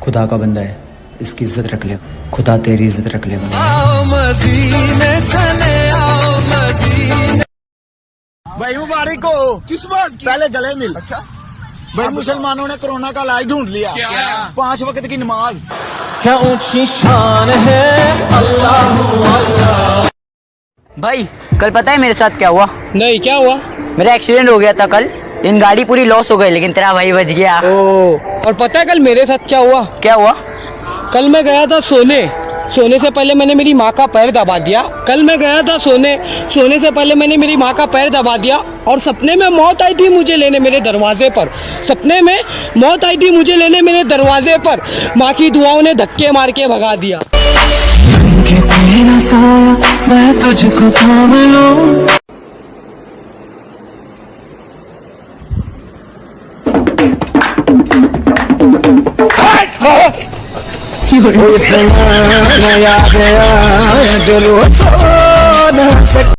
खुदा का बंदा है, इसकी इज्जत रख ले, खुदा तेरी इज्जत रख लेगा। भाई मुबारक हो। किस बात की? पहले गले मिल। अच्छा भाई, मुसलमानों ने कोरोना का इलाज ढूंढ लिया। क्या? 5 वक्त की नमाज। क्या ऊंची शान है अल्लाह अल्लाह। भाई कल पता है मेरे साथ क्या हुआ? नहीं, क्या हुआ? मेरा एक्सीडेंट हो गया था कल। इन गाड़ी पूरी लॉस हो गई, लेकिन तेरा भाई बच गया। और पता है कल मेरे साथ क्या हुआ? क्या हुआ? कल मैं गया था सोने से पहले मैंने मेरी माँ का पैर दबा दिया। कल मैं गया था सोने से पहले मैंने मेरी माँ का पैर दबा दिया, और सपने में मौत आई थी मुझे लेने मेरे दरवाजे पर। सपने में मौत आई थी मुझे लेने मेरे दरवाजे पर। माँ की दुआओं ने धक्के मार के भगा दिया। मैं तुझको थाम लूं। इतना याद आया दिल वो सो न सके।